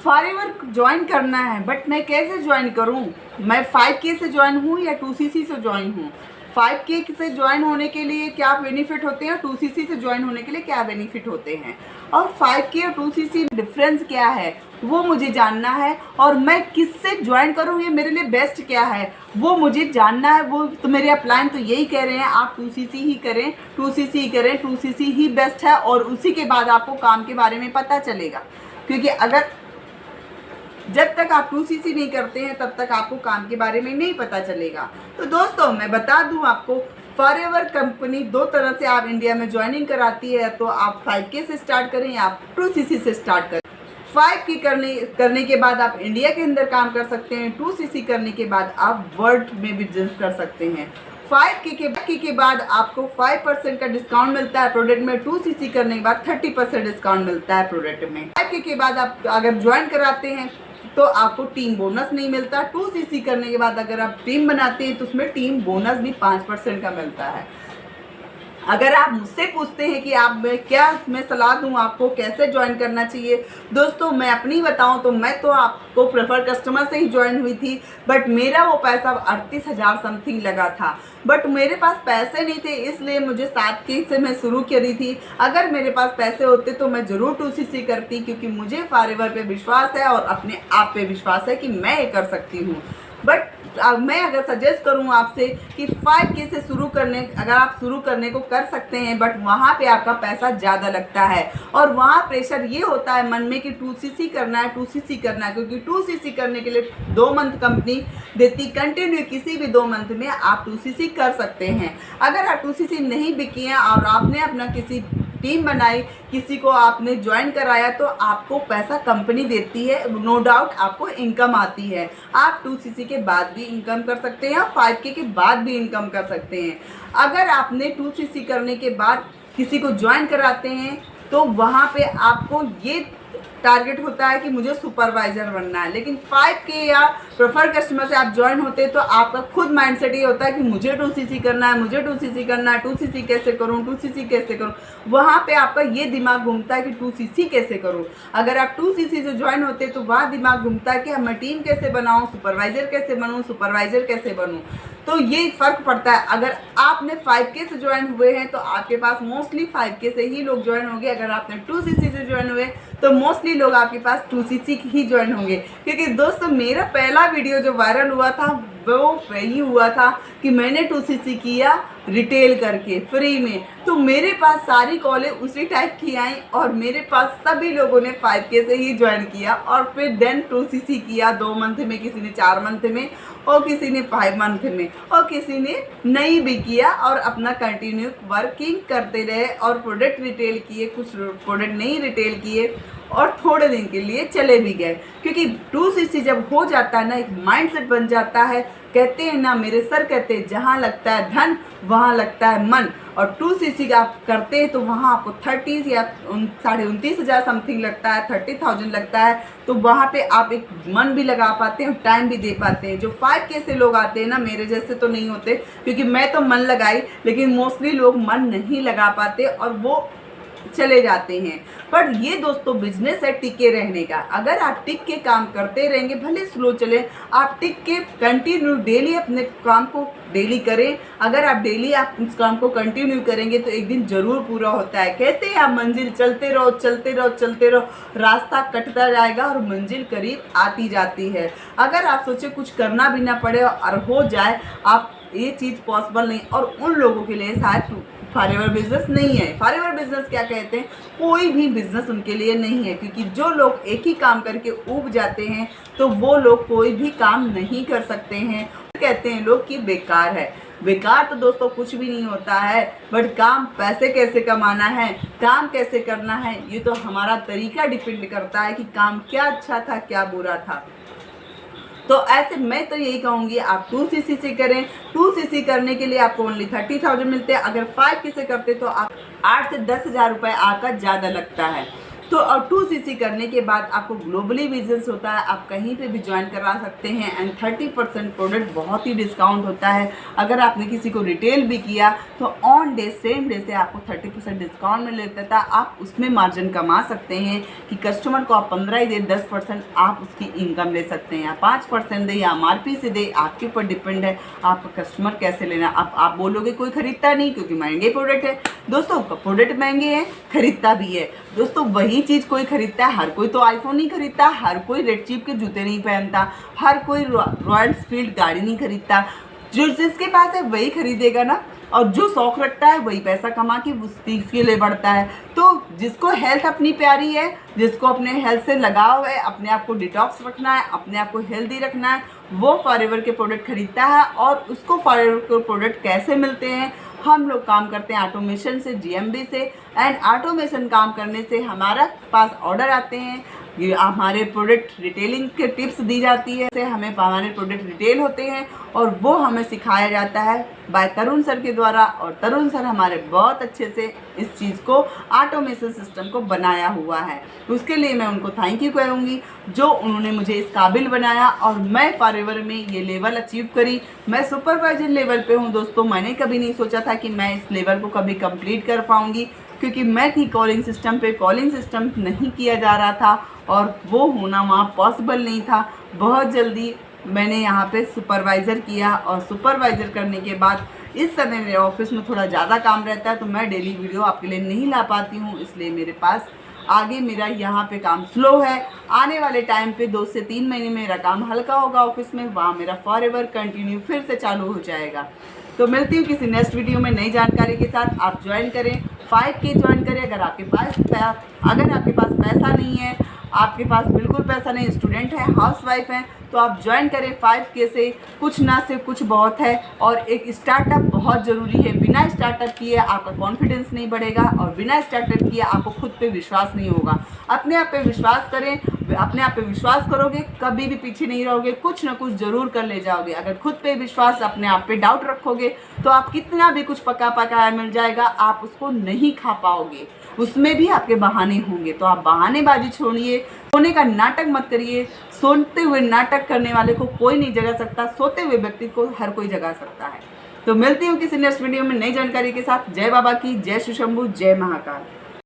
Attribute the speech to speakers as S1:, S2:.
S1: Forever join करना है, but मैं कैसे ज्वाइन करूं? मैं 5K से ज्वाइन हूं या 2CC से ज्वाइन हूं? 5K से ज्वाइन होने के लिए क्या बेनिफिट होते हैं, 2CC से ज्वाइन होने के लिए क्या बेनिफिट होते हैं, और 5K और 2CC डिफरेंस क्या है वो मुझे जानना है। और मैं किससे ज्वाइन करूं, ये मेरे लिए बेस्ट क्या है वो मुझे जानना है। वो तो मेरे अपलाइन तो यही कह रहे हैं आप 2CC ही करें, 2CC ही करें, 2CC ही बेस्ट है, और उसी के बाद आपको काम के बारे में पता चलेगा। क्योंकि अगर जब तक आप 2CC नहीं करते हैं तब तक आपको काम के बारे में नहीं पता चलेगा। तो दोस्तों मैं बता दूं आपको, फॉरएवर कंपनी दो तरह से आप इंडिया में ज्वाइनिंग कराती है। तो आप 5K से स्टार्ट करें या आप 2CC से स्टार्ट करें। 5K करने के बाद आप इंडिया के अंदर काम कर सकते हैं। 2CC करने के बाद आप वर्ल्ड में भी बिजनेस कर सकते हैं। 5K के बाद आपको 5% का डिस्काउंट मिलता है प्रोडक्ट में। 2CC करने के बाद 30% डिस्काउंट मिलता है प्रोडक्ट में। 5K के बाद आप अगर ज्वाइन कराते हैं तो आपको टीम बोनस नहीं मिलता। 2CC करने के बाद अगर आप टीम बनाते हैं तो उसमें टीम बोनस भी 5% का मिलता है। अगर आप मुझसे पूछते हैं कि आप मैं सलाह दूं आपको कैसे ज्वाइन करना चाहिए, दोस्तों मैं अपनी बताऊं तो मैं तो आपको प्रेफर कस्टमर से ही ज्वाइन हुई थी, बट मेरा वो पैसा 38,000 समथिंग लगा था। बट मेरे पास पैसे नहीं थे, इसलिए मुझे 7K से मैं शुरू करी थी। अगर मेरे पास पैसे होते तो मैं ज़रूर 2CC करती, क्योंकि मुझे फॉरएवर पे विश्वास है और अपने आप पे विश्वास है कि मैं ये कर सकती हूँ। बट मैं अगर सजेस्ट करूं आपसे कि 5K से अगर आप शुरू करने को कर सकते हैं, बट वहाँ पे आपका पैसा ज़्यादा लगता है और वहाँ प्रेशर ये होता है मन में कि 2CC करना है, 2CC करना है। क्योंकि 2CC करने के लिए 2 मंथ कंपनी देती कंटिन्यू, किसी भी 2 मंथ में आप 2CC कर सकते हैं। अगर आप 2CC नहीं भी किए और आपने अपना किसी टीम बनाई, किसी को आपने ज्वाइन कराया, तो आपको पैसा कंपनी देती है, नो डाउट आपको इनकम आती है। आप 2CC के बाद भी इनकम कर सकते हैं और 5K के बाद भी इनकम कर सकते हैं। अगर आपने 2CC करने के बाद किसी को ज्वाइन कराते हैं तो वहाँ पे आपको ये टारगेट होता है कि मुझे सुपरवाइजर बनना है। लेकिन 5K या प्रेफर कस्टमर से आप ज्वाइन होते हैं तो आपका खुद माइंडसेट ये होता है कि मुझे 2CC करना है, मुझे 2CC करना है, 2CC कैसे करूं, 2CC कैसे करूं। वहाँ पे आपका ये दिमाग घूमता है कि 2CC कैसे करूं। अगर आप 2CC से ज्वाइन होते हैं तो वहाँ दिमाग घूमता है कि मैं टीम कैसे बनाऊँ, सुपरवाइजर कैसे बनूँ, सुपरवाइजर कैसे बनूँ। तो ये फ़र्क पड़ता है। अगर आपने 5K से ज्वाइन हुए हैं तो आपके पास मोस्टली 5K से ही लोग ज्वाइन होंगे। अगर आपने 2CC से ज्वाइन हुए तो मोस्टली लोग आपके पास 2CC ही ज्वाइन होंगे। क्योंकि दोस्तों मेरा पहला वीडियो जो वायरल हुआ था वो वही हुआ था कि मैंने 2CC किया रिटेल करके फ्री में। तो मेरे पास सारी कॉलें उसी टाइप की आई और मेरे पास सभी लोगों ने 5K से ही ज्वाइन किया और फिर देन 2CC किया 2 मंथ में, किसी ने 4 मंथ में और किसी ने 5 मंथ में और किसी ने नहीं भी किया और अपना कंटिन्यू वर्किंग करते रहे और प्रोडक्ट रिटेल किए, कुछ प्रोडक्ट नहीं रिटेल किए और थोड़े दिन के लिए चले भी गए। क्योंकि 2CC जब हो जाता है ना, एक माइंडसेट बन जाता है। कहते हैं ना, मेरे सर कहते हैं जहाँ लगता है धन वहाँ लगता है मन। और 2CC आप करते हैं तो वहाँ आपको 30 या 29,500 समथिंग लगता है, 30,000 लगता है। तो वहाँ पे आप एक मन भी लगा पाते हैं और टाइम भी दे पाते हैं। जो 5K से लोग आते हैं ना, मेरे जैसे तो नहीं होते, क्योंकि मैं तो मन लगाई, लेकिन मोस्टली लोग मन नहीं लगा पाते और वो चले जाते हैं। पर ये दोस्तों बिजनेस है टिके रहने का। अगर आप टिक के काम करते रहेंगे, भले स्लो चले, आप टिक के कंटिन्यू डेली अपने काम को डेली करें। अगर आप डेली आप उस काम को कंटिन्यू करेंगे तो एक दिन जरूर पूरा होता है। कहते हैं आप मंजिल चलते रहो, चलते रहो, चलते रहो, रास्ता कटता जाएगा और मंजिल करीब आती जाती है। अगर आप सोचे कुछ करना भी ना पड़े और हो जाए, आप ये चीज़ पॉसिबल नहीं। और उन लोगों के लिए शायद फॉरएवर बिजनेस नहीं है। फॉरएवर बिजनेस क्या कहते हैं, कोई भी बिजनेस उनके लिए नहीं है। क्योंकि जो लोग एक ही काम करके ऊब जाते हैं तो वो लोग कोई भी काम नहीं कर सकते हैं। कहते हैं लोग कि बेकार है। बेकार तो दोस्तों कुछ भी नहीं होता है, बट काम पैसे कैसे कमाना है, काम कैसे करना है, ये तो हमारा तरीका डिपेंड करता है कि काम क्या अच्छा था क्या बुरा था। तो ऐसे मैं तो यही कहूँगी आप 2CC से करें। 2CC करने के लिए आपको ओनली 30,000 मिलते हैं। अगर 5K से करते तो आप 8 से 10,000 रुपये आपका ज़्यादा लगता है। तो और 2cc करने के बाद आपको ग्लोबली बिजनेस होता है, आप कहीं पे भी ज्वाइन करा सकते हैं एंड 30% प्रोडक्ट बहुत ही डिस्काउंट होता है। अगर आपने किसी को रिटेल भी किया तो ऑन डे सेम डे से आपको 30% डिस्काउंट मिल लेता था। आप उसमें मार्जिन कमा सकते हैं कि कस्टमर को आप 15 ही दे, 10% आप उसकी इनकम ले सकते हैं, या 5% दे, या MRP से दे, आपके ऊपर डिपेंड है आपका कस्टमर कैसे लेना। अब आप बोलोगे कोई खरीदता नहीं क्योंकि महंगे प्रोडक्ट है। दोस्तों प्रोडक्ट महंगे हैं, खरीदता भी है। दोस्तों वही चीज़ कोई खरीदता है, हर कोई तो आईफोन नहीं खरीदता, हर कोई रेड चीप के जूते नहीं पहनता, हर कोई रॉयल फील्ड गाड़ी नहीं खरीदता। जो जिसके पास है वही खरीदेगा ना, और जो शौक रखता है वही पैसा कमा के उस चीज़ के लिए बढ़ता है। तो जिसको हेल्थ अपनी प्यारी है, जिसको अपने हेल्थ से लगाव है, अपने आप को डिटॉक्स रखना है, अपने आप को हेल्दी रखना है, वो फॉरएवर के प्रोडक्ट खरीदता है। और उसको फॉरएवर के प्रोडक्ट कैसे मिलते हैं? हम लोग काम करते हैं ऑटोमेशन से, GMB से, एंड ऑटोमेशन काम करने से हमारा पास ऑर्डर आते हैं, ये हमारे प्रोडक्ट रिटेलिंग के टिप्स दी जाती है, हमें हमारे प्रोडक्ट रिटेल होते हैं और वो हमें सिखाया जाता है बाय तरुण सर के द्वारा। और तरुण सर हमारे बहुत अच्छे से इस चीज़ को ऑटोमेशन सिस्टम को बनाया हुआ है। उसके लिए मैं उनको थैंक यू करूँगी जो उन्होंने मुझे इस काबिल बनाया और मैं फॉरएवर में ये लेवल अचीव करी। मैं सुपरवाइजर लेवल पे हूँ दोस्तों। मैंने कभी नहीं सोचा था कि मैं इस लेवल को कभी कंप्लीट कर पाऊँगी, क्योंकि मैं थी कॉलिंग सिस्टम पे, कॉलिंग सिस्टम नहीं किया जा रहा था और वो होना वहाँ पॉसिबल नहीं था। बहुत जल्दी मैंने यहाँ पे सुपरवाइज़र किया और सुपरवाइज़र करने के बाद इस समय मेरे ऑफिस में थोड़ा ज़्यादा काम रहता है तो मैं डेली वीडियो आपके लिए नहीं ला पाती हूँ, इसलिए मेरे पास आगे मेरा यहाँ पे काम स्लो है। आने वाले टाइम पे 2 से 3 महीने में मेरा काम हल्का होगा ऑफिस में, वहाँ मेरा फॉरएवर कंटिन्यू फिर से चालू हो जाएगा। तो मिलती हूँ किसी नेक्स्ट वीडियो में नई जानकारी के साथ। आप ज्वाइन करें, 5K ज्वाइन करें। अगर आपके पास पैसा नहीं है, आपके पास बिल्कुल पैसा नहीं, स्टूडेंट है, हाउसवाइफ हैं, तो आप ज्वाइन करें 5K से। कुछ ना से कुछ बहुत है और एक स्टार्टअप बहुत ज़रूरी है। बिना स्टार्टअप किए आपका कॉन्फिडेंस नहीं बढ़ेगा और बिना स्टार्टअप किए आपको खुद पे विश्वास नहीं होगा। अपने आप पे विश्वास करें, अपने आप पे विश्वास करोगे कभी भी पीछे नहीं रहोगे, कुछ ना कुछ ज़रूर कर ले जाओगे। अगर खुद पे विश्वास, अपने आप पे डाउट रखोगे तो आप कितना भी कुछ पका पकाया मिल जाएगा, आप उसको नहीं खा पाओगे, उसमें भी आपके बहाने होंगे। तो आप बहानेबाजी छोड़िए, सोने का नाटक मत करिए। सोते हुए नाटक करने वाले को कोई नहीं जगा सकता, सोते हुए व्यक्ति को हर कोई जगा सकता है। तो मिलती हूँ किसी नेक्स्ट वीडियो में नई जानकारी के साथ। जय बाबा की, जय श्री शंभू, जय महाकाल।